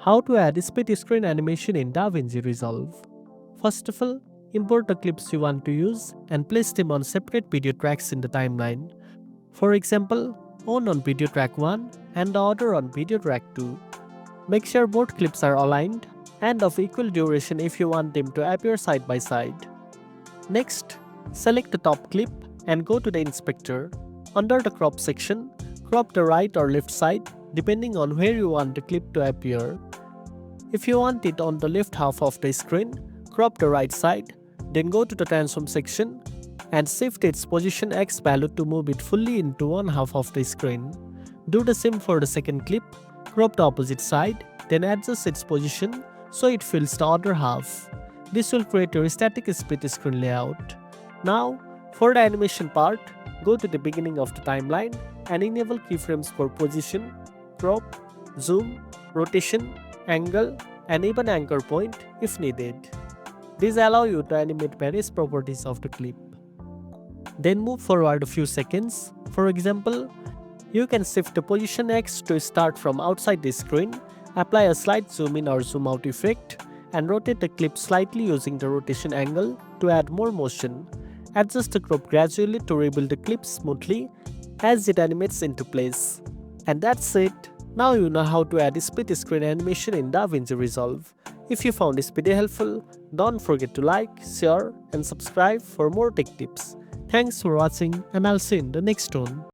How to add split screen animation in DaVinci Resolve. First of all, import the clips you want to use and place them on separate video tracks in the timeline. For example, one on video track 1 and the other on video track 2. Make sure both clips are aligned and of equal duration if you want them to appear side by side. Next, select the top clip and go to the inspector. Under the crop section, crop the right or left side depending on where you want the clip to appear. If you want it on the left half of the screen, crop the right side, then go to the transform section and shift its position X value to move it fully into one half of the screen. Do the same for the second clip, crop the opposite side, then adjust its position so it fills the other half. This will create a static split screen layout. Now, for the animation part, go to the beginning of the timeline and enable keyframes for position, crop, zoom, rotation, angle, and even anchor point if needed. These allow you to animate various properties of the clip. Then move forward a few seconds. For example, you can shift the position X to start from outside the screen, apply a slight zoom in or zoom out effect, and rotate the clip slightly using the rotation angle to add more motion. Adjust the crop gradually to rebuild the clip smoothly as it animates into place. And that's it. Now you know how to add split screen animation in DaVinci Resolve. If you found this video helpful, don't forget to like, share, and subscribe for more tech tips. Thanks for watching, and I'll see you in the next one.